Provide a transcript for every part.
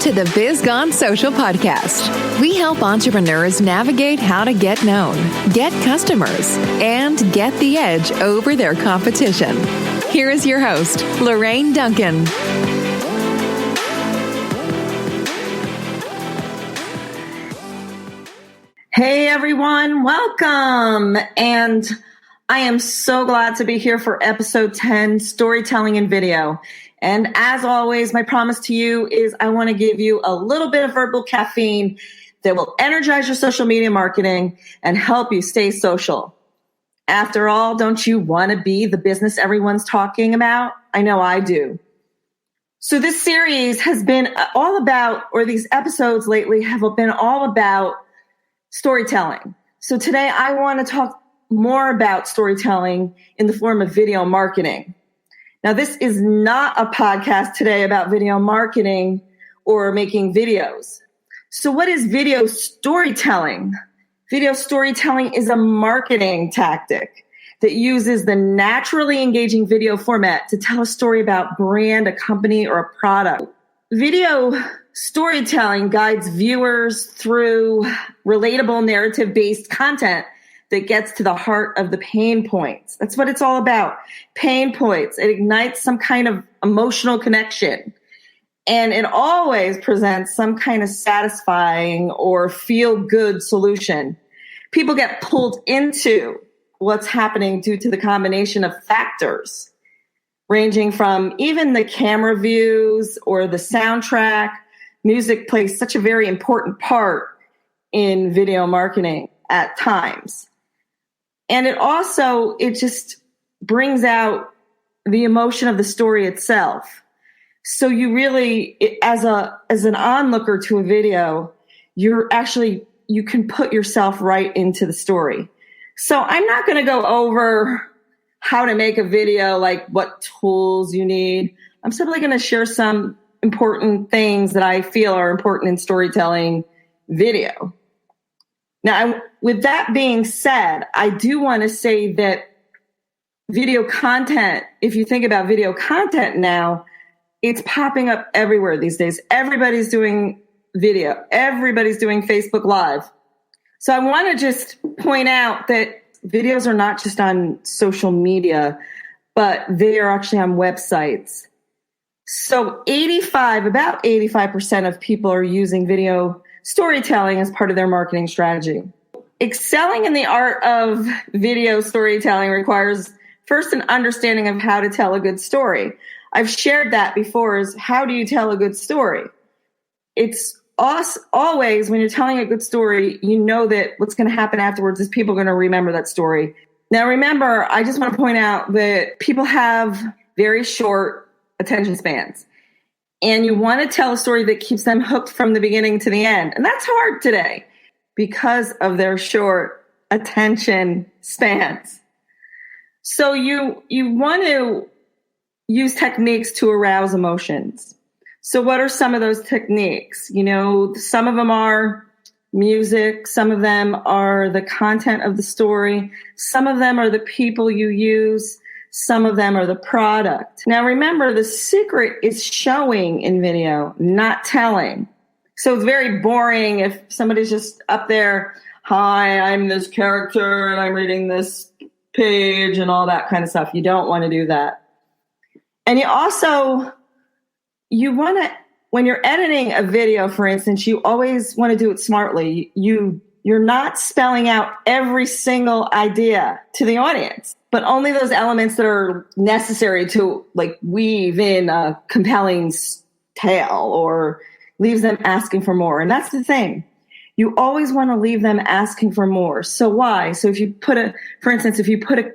to the Biz Gone Social podcast. We help entrepreneurs navigate how to get known, get customers, and get the edge over their competition. Here is your host, Lorraine Duncan. Hey everyone, welcome. And I am so glad to be here for episode 10, Storytelling in Video. And as always, my promise to you is I want to give you a little bit of verbal caffeine that will energize your social media marketing and help you stay social. After all, don't you want to be the business everyone's talking about? I know I do. So this series has been all about, or these episodes lately have been all about storytelling. So today I want to talk more about storytelling in the form of video marketing. Now, this is not a podcast today about video marketing or making videos. So what is video storytelling? Video storytelling is a marketing tactic that uses the naturally engaging video format to tell a story about brand, a company, or a product. Video storytelling guides viewers through relatable narrative-based content that gets to the heart of the pain points. That's what it's all about. Pain points. It ignites some kind of emotional connection. And it always presents some kind of satisfying or feel-good solution. People get pulled into what's happening due to the combination of factors, ranging from even the camera views or the soundtrack. Music plays such a very important part in video marketing at times. And it just brings out the emotion of the story itself. So you really, as an onlooker to a video, you can put yourself right into the story. So I'm not going to go over how to make a video, like what tools you need. I'm simply going to share some important things that I feel are important in storytelling video. Now, with that being said, I do want to say that video content, if you think about video content now, it's popping up everywhere these days. Everybody's doing video. Everybody's doing Facebook Live. So I want to just point out that videos are not just on social media, but they are actually on websites. So about 85% of people are using video storytelling as part of their marketing strategy. Excelling in the art of video storytelling requires first an understanding of how to tell a good story. I've shared that before, is how do you tell a good story? It's always, when you're telling a good story, you know that what's going to happen afterwards is people are going to remember that story. Now remember, I just want to point out that people have very short attention spans. And you want to tell a story that keeps them hooked from the beginning to the end. And that's hard today because of their short attention spans. So you want to use techniques to arouse emotions. So what are some of those techniques? Some of them are music. Some of them are the content of the story. Some of them are the people you use. Some of them are the product. Now, remember, the secret is showing in video, not telling. So it's very boring if somebody's just up there, hi, I'm this character and I'm reading this page and all that kind of stuff. You don't want to do that. And you want to, when you're editing a video, for instance, you always want to do it smartly. You're not spelling out every single idea to the audience, but only those elements that are necessary to weave in a compelling tale or leaves them asking for more. And that's the thing. You always want to leave them asking for more. So why? So if you put a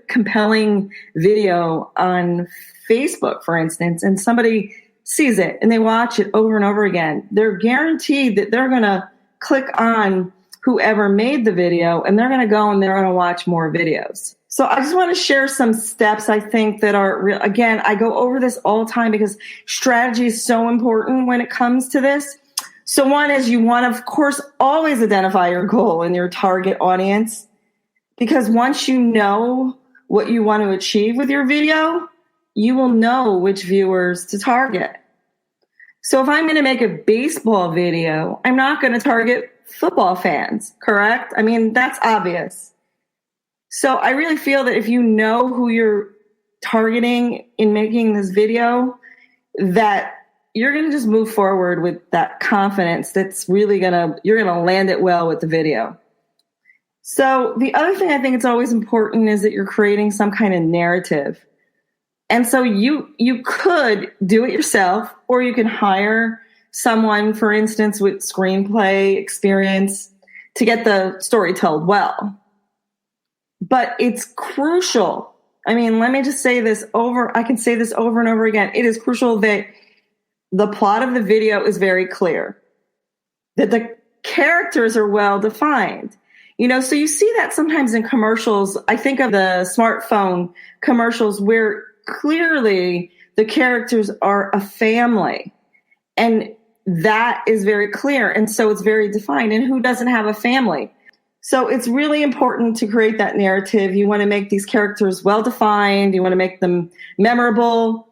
compelling video on Facebook, for instance, and somebody sees it and they watch it over and over again, they're guaranteed that they're going to click on whoever made the video and they're going to go and they're going to watch more videos. So I just want to share some steps I think that are real. Again, I go over this all the time because strategy is so important when it comes to this. So one is you want to, of course, always identify your goal and your target audience, because once you know what you want to achieve with your video, you will know which viewers to target. So if I'm going to make a baseball video, I'm not going to target football fans, correct? I mean, that's obvious. So I really feel that if you know who you're targeting in making this video, that you're going to just move forward with that confidence that's really you're going to land it well with the video. So the other thing I think it's always important is that you're creating some kind of narrative. And so you could do it yourself, or you can hire someone, for instance, with screenplay experience to get the story told well. But it's crucial. I mean, let me just say this I can say this over and over again. It is crucial that the plot of the video is very clear, that the characters are well defined. So you see that sometimes in commercials. I think of the smartphone commercials where clearly the characters are a family, and that is very clear. And so it's very defined. And who doesn't have a family? So it's really important to create that narrative. You want to make these characters well-defined. You want to make them memorable,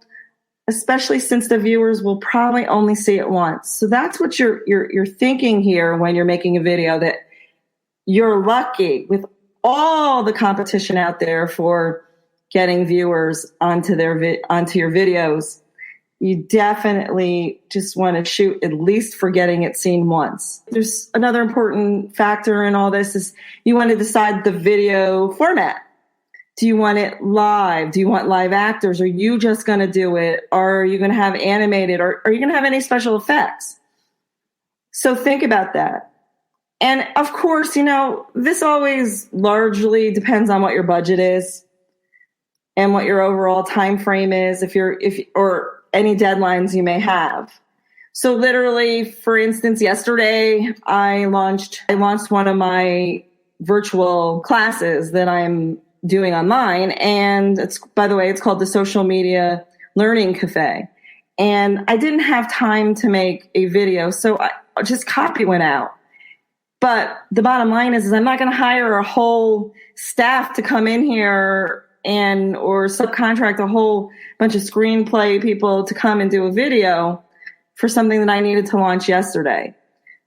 especially since the viewers will probably only see it once. So that's what you're thinking here when you're making a video, that you're lucky with all the competition out there for getting viewers onto your videos. You definitely just want to shoot at least for getting it seen once. There's another important factor in all this is you want to decide the video format. Do you want it live? Do you want live actors? Are you just going to do it? Are you going to have animated? Or are you going to have any special effects? So think about that. And of course, this always largely depends on what your budget is and what your overall time frame is, or any deadlines you may have. So literally, for instance, yesterday I launched one of my virtual classes that I'm doing online. And by the way, it's called the Social Media Learning Cafe. And I didn't have time to make a video, so just copy went out. But the bottom line is I'm not going to hire a whole staff to come in here or subcontract a whole bunch of screenplay people to come and do a video for something that I needed to launch yesterday.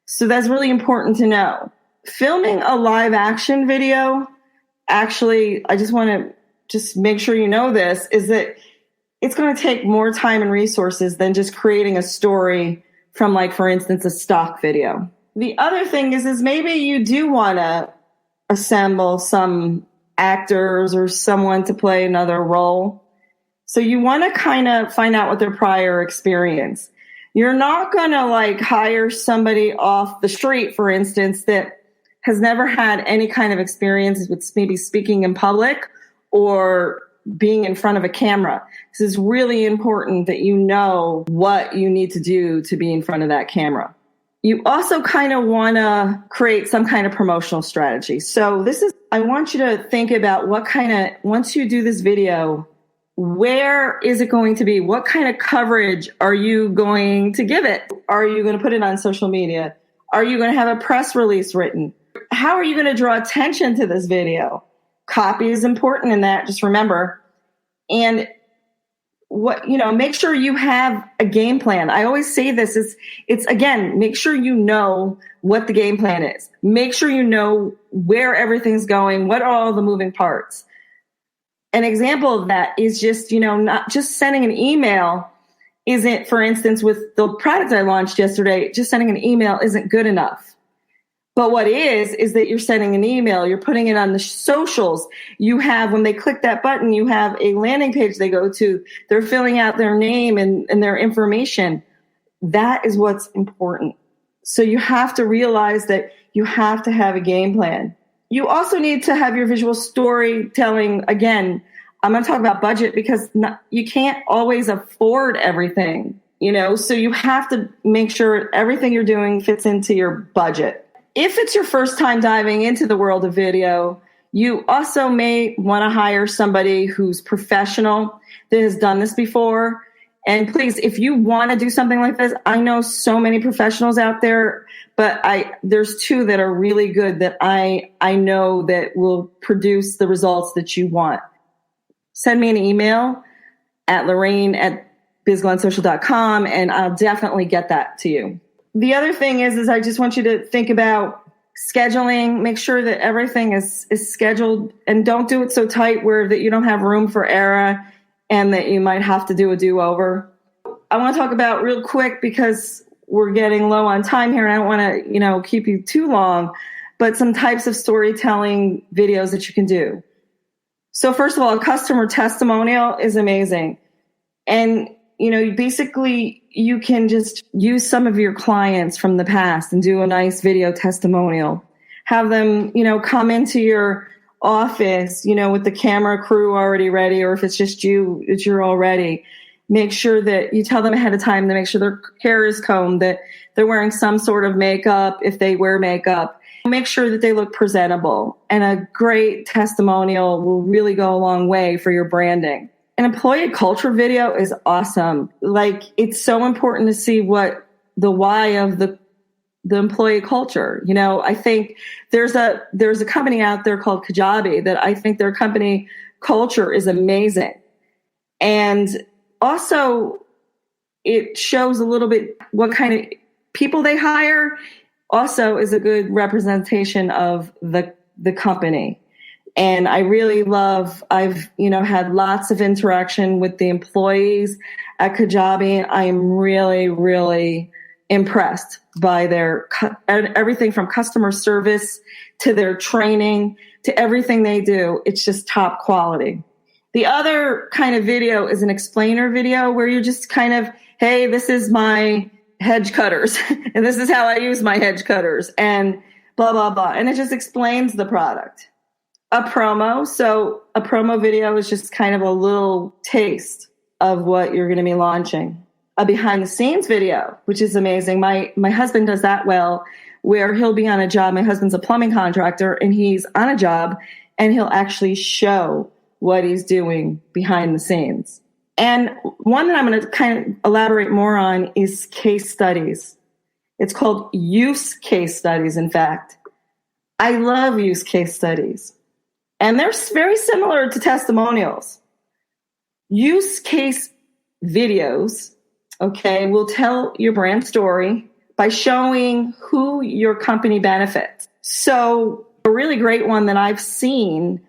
So that's really important to know. Filming a live action video, actually, I just want to make sure you know this, is that it's going to take more time and resources than just creating a story from, like, for instance, a stock video. The other thing is maybe you do want to assemble some actors or someone to play another role. So you want to kind of find out what their prior experience. You're not going to hire somebody off the street, for instance, that has never had any kind of experience with maybe speaking in public or being in front of a camera. This is really important that you know what you need to do to be in front of that camera. You also kind of want to create some kind of promotional strategy. So I want you to think about once you do this video, where is it going to be? What kind of coverage are you going to give it? Are you going to put it on social media? Are you going to have a press release written? How are you going to draw attention to this video? Copy is important in that, just remember. And make sure you have a game plan. I always say this, it's again, make sure you know what the game plan is. Make sure you know where everything's going, what are all the moving parts. An example of that is just, not just sending an email isn't, for instance, with the product I launched yesterday, just sending an email isn't good enough. But what is that you're sending an email, you're putting it on the socials. You have, when they click that button, you have a landing page they go to. They're filling out their name and their information. That is what's important. So you have to realize that you have to have a game plan. You also need to have your visual storytelling. Again, I'm going to talk about budget because you can't always afford everything, so you have to make sure everything you're doing fits into your budget. If it's your first time diving into the world of video, you also may want to hire somebody who's professional, that has done this before. And please, if you want to do something like this, I know so many professionals out there, but there's two that are really good that I know that will produce the results that you want. Send me an email at Lorraine at bizgonsocial.com, and I'll definitely get that to you. The other thing is I just want you to think about scheduling. Make sure that everything is scheduled, and don't do it so tight where that you don't have room for error and that you might have to do a do-over. I want to talk about real quick, because we're getting low on time here and I don't want to, keep you too long, but some types of storytelling videos that you can do. So first of all, a customer testimonial is amazing. And, basically you can just use some of your clients from the past and do a nice video testimonial. Have them, come into your office, with the camera crew already ready, or if it's just you, that you're all ready. Make sure that you tell them ahead of time to make sure their hair is combed, that they're wearing some sort of makeup if they wear makeup. Make sure that they look presentable. And a great testimonial will really go a long way for your branding. An employee culture video is awesome. It's so important to see what the why of the employee culture. I think there's a company out there called Kajabi that I think their company culture is amazing. And also it shows a little bit what kind of people they hire. Also is a good representation of the company. And I really love, I've, had lots of interaction with the employees at Kajabi. I am really, really impressed by their everything from customer service to their training to everything they do. It's just top quality. The other kind of video is an explainer video where you just kind of, hey, this is my hedge cutters and this is how I use my hedge cutters and blah, blah, blah. And it just explains the product. A promo. So a promo video is just kind of a little taste of what you're going to be launching. A behind the scenes video, which is amazing. My husband does that well, where he'll be on a job. My husband's a plumbing contractor and he's on a job and he'll actually show what he's doing behind the scenes. And one that I'm going to kind of elaborate more on is case studies. It's called use case studies, in fact. I love use case studies. And they're very similar to testimonials. Use case videos, will tell your brand story by showing who your company benefits. So a really great one that I've seen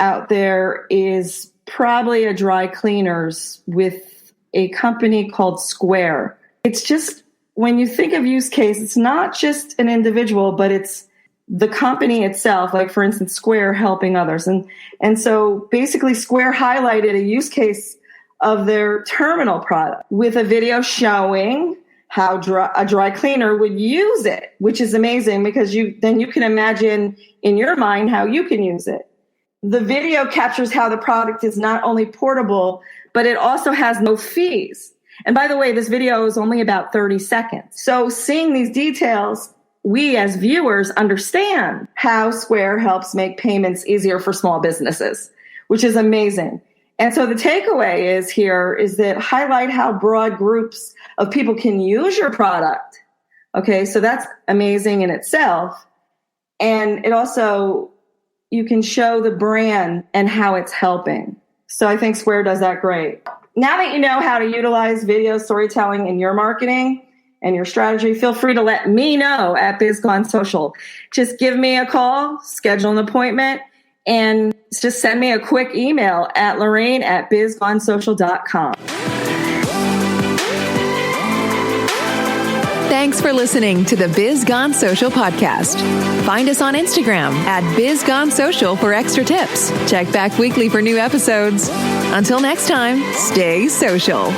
out there is probably a dry cleaners with a company called Square. It's just, when you think of use case, it's not just an individual, but it's the company itself, like for instance, Square helping others. And so basically Square highlighted a use case of their terminal product with a video showing how a dry cleaner would use it, which is amazing because then you can imagine in your mind how you can use it. The video captures how the product is not only portable, but it also has no fees. And by the way, this video is only about 30 seconds. So seeing these details, we as viewers understand how Square helps make payments easier for small businesses, which is amazing. And so the takeaway is that highlight how broad groups of people can use your product. Okay, so that's amazing in itself. And it also, you can show the brand and how it's helping. So I think Square does that great. Now that you know how to utilize video storytelling in your marketing and your strategy, feel free to let me know at BizGoneSocial. Just give me a call, schedule an appointment, and just send me a quick email at Lorraine@BizGoneSocial.com. Thanks for listening to the Biz Gone Social podcast. Find us on Instagram at Biz Gone Social for extra tips. Check back weekly for new episodes. Until next time, stay social.